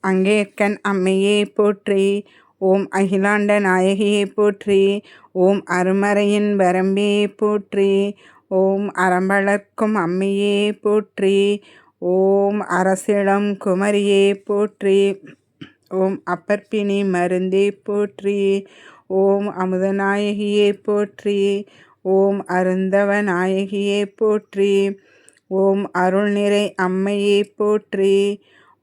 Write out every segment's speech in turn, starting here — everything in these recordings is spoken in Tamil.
அங்கேற்கண் அம்மையே போற்றி. ஓம் அகிலாண்ட நாயகியே போற்றி. ஓம் அருமறையின் வரம்பே போற்றி. ஓம் அறம்பளர்க்கும் அம்மையே போற்றி. ஓம் அரசிளம் குமரியே போற்றி. ஓம் அப்பற்பிணி மருந்தே போற்றி. ஓம் அமுதநாயகியே போற்றி. ஓம் அருந்தவ நாயகியே போற்றி. ஓம் அருள்நிறை அம்மையே போற்றி.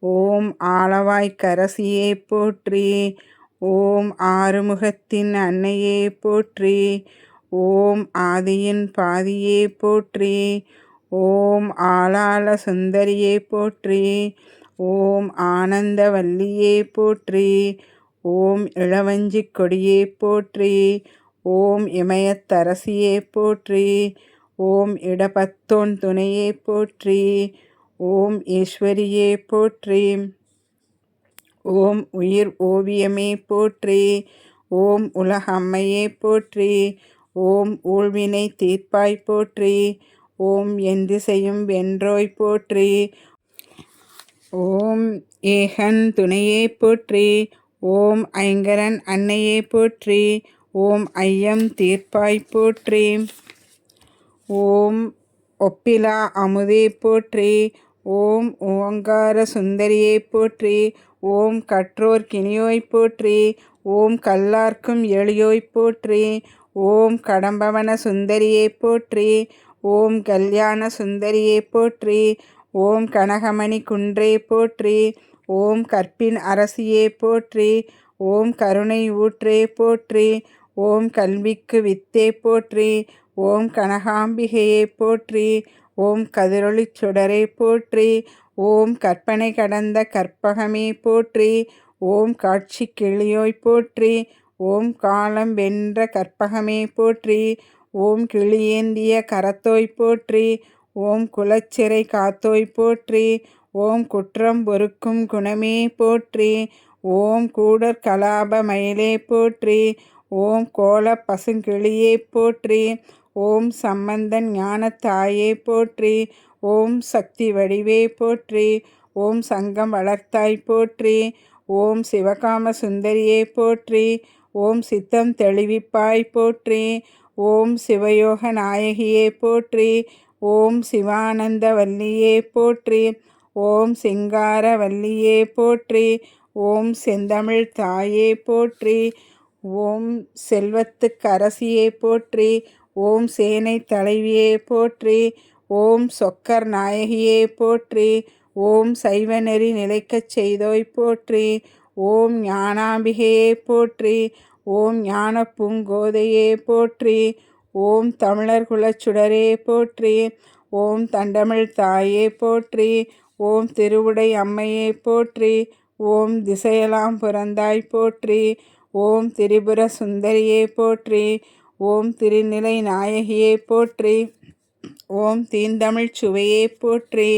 ஓம் ஆலவாய்க்கரசியே போற்றி. ஓம் ஆறுமுகத்தின் அன்னையே போற்றி. ஓம் ஆதியின் பாதியே போற்றி. ஓம் ஆளாள சுந்தரியே போற்றி. ஓம் ஆனந்தவல்லியே போற்றி. ஓம் இளவஞ்சிக் கொடியே போற்றி. ஓம் இமயத்தரசியே போற்றி. ஓம் இடபத்தோன் துணையே போற்றி. ஓம் ஈஸ்வரியே போற்றி. ஓம் உயிர் ஓவியமே போற்றி. ஓம் உலகம்மையே போற்றி. ஓம் ஊழ்வினை தீர்ப்பாய் போற்றி. ஓம் எந்திசையும் வென்றோய் போற்றி. ஓம் ஏகன் துணையே போற்றி. ஓம் ஐங்கரன் அன்னையே போற்றி. ஓம் ஐயம் தீர்ப்பாய் போற்றி. ஓம் ஒப்பிலா அமுதே போற்றி. ஓம் ஓங்கார சுந்தரியே போற்றி. ஓம் கற்றோர் கினியோய் போற்றி. ஓம் கல்லார்க்கும் எளியோய் போற்றி. ஓம் கடம்பவன சுந்தரியே போற்றி. ஓம் கல்யாண சுந்தரியே போற்றி. ஓம் கனகமணி குன்றே போற்றி. ஓம் கற்பின் அரசியே போற்றி. ஓம் கருணை ஊற்றே போற்றி. ஓம் கல்விக்கு வித்தே போற்றி. ஓம் கனகாம்பிகையே போற்றி. ஓம் கதிரொளிச் சுடரே போற்றி. ஓம் கற்பனை கடந்த கற்பகமே போற்றி. ஓம் காட்சி கிளியோய் போற்றி. ஓம் காலம் வென்ற கற்பகமே போற்றி. ஓம் கிளியேந்திய கரத்தோய் போற்றி. ஓம் குலச்சிறை காத்தோய் போற்றி. ஓம் குற்றம் பொறுக்கும் குணமே போற்றி. ஓம் கூடற் கலாப மயிலே போற்றி. ஓம் கோல பசுங்கிளியே போற்றி. ஓம் சம்பந்தன் ஞானத்தாயே போற்றி. ஓம் சக்தி வடிவே போற்றி. ஓம் சங்கம் வளர்த்தாய் போற்றி. ஓம் சிவகாம சுந்தரியே போற்றி. ஓம் சித்தம் தெளிவிப்பாய் போற்றி. ஓம் சிவயோக நாயகியே போற்றி. ஓம் சிவானந்த வல்லியே போற்றி. ஓம் சிங்கார வல்லியே போற்றி. ஓம் செந்தமிழ் தாயே போற்றி. ஓம் செல்வத்துக்கரசியே போற்றி. ஓம் சேனை தலைவியே போற்றி. ஓம் சொக்கர் நாயகியே போற்றி. ஓம் சைவநெறி நிலைக்கச் செய்தோய் போற்றி. ஓம் ஞானாம்பிகையே போற்றி. ஓம் ஞான பூங்கோதையே போற்றி. ஓம் தமிழர் குலச்சுடரே போற்றி. ஓம் தண்டமிழ் தாயே போற்றி. ஓம் திருவுடை அம்மையே போற்றி. ஓம் திசையெல்லாம் புரந்தாய் போற்றி. ஓம் திரிபுர சுந்தரியே போற்றி. ஓம் திருநிலை நாயகியே போற்றி. ஓம் தீந்தமிழ்ச் சுவையே போற்றி.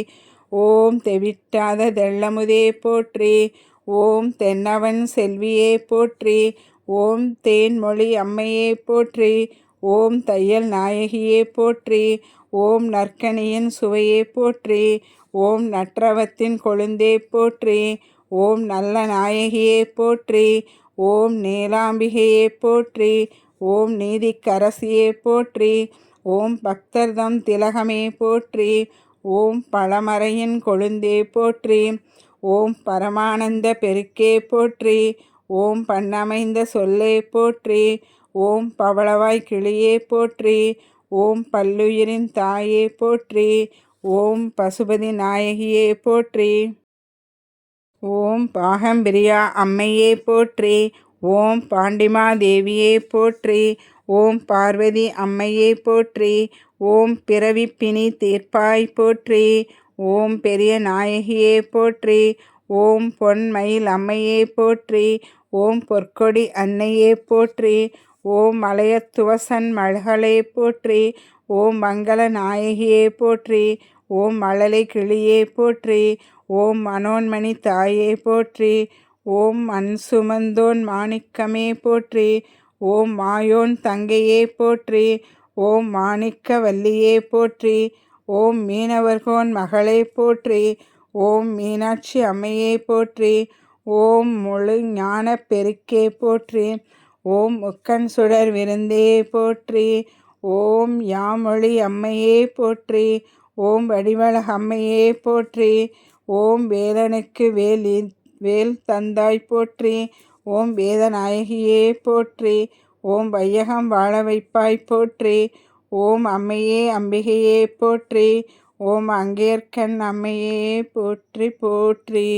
ஓம் தெவிட்டாத தெள்ளமுதே போற்றி. ஓம் தென்னவன் செல்வியே போற்றி. ஓம் தேன்மொழி அம்மையே போற்றி. ஓம் தையல் நாயகியே போற்றி. ஓம் நற்கனியின் சுவையே போற்றி. ஓம் நற்றவத்தின் கொழுந்தே போற்றி. ஓம் நல்ல நாயகியே போற்றி. ஓம் நீலாம்பிகையே போற்றி. ஓம் நீதிக்கரசியே போற்றி. ஓம் பக்தர்தம் திலகமே போற்றி. ஓம் பழமறையின் கொழுந்தே போற்றி. ஓம் பரமானந்த பெருக்கே போற்றி. ஓம் பண்ணமைந்த சொல்லே போற்றி. ஓம் பவளவாய் கிளியே போற்றி. ஓம் பல்லுயிரின் தாயே போற்றி. ஓம் பசுபதி நாயகியே போற்றி. ஓம் பாகம்பிரியா அம்மையே போற்றி. ஓம் பாண்டிமாதேவியே போற்றி. ஓம் பார்வதி அம்மையே போற்றி. ஓம் பிறவிப்பிணி தீர்ப்பாய் போற்றி. ஓம் பெரிய நாயகியே போற்றி. ஓம் பொன்மயில் அம்மையே போற்றி. ஓம் பொற்கொடி அன்னையே போற்றி. ஓம் மலையத்துவசன் மகளே போற்றி. ஓம் மங்கள நாயகியே போற்றி. ஓம் மழலை கிளியே போற்றி. ஓம் மனோன்மணி தாயே போற்றி. ஓம் மண் சுமந்தோன் மாணிக்கமே போற்றி. ஓம் மாயோன் தங்கையே போற்றி. ஓம் மாணிக்க வல்லியே போற்றி. ஓம் மீனவர்கோன் மகளே போற்றி. ஓம் மீனாட்சி அம்மையே போற்றி. ஓம் முழு ஞானப் பெருக்கே போற்றி. ஓம் முக்கண் சுடர் விருந்தே போற்றி. ஓம் யாமொழி அம்மையே போற்றி. ஓம் வடிவழகு அம்மையே போற்றி. ஓம் வேலனுக்கு வேல் தந்தாய் போற்றி. ஓம் வேதநாயகியே போற்றி. ஓம் வையகம் வாழ வைப்பாய் போற்றி. ஓம் அம்மையே அம்பிகையே போற்றி. ஓம் அங்கேற்கண் அம்மையே போற்றி போற்றி.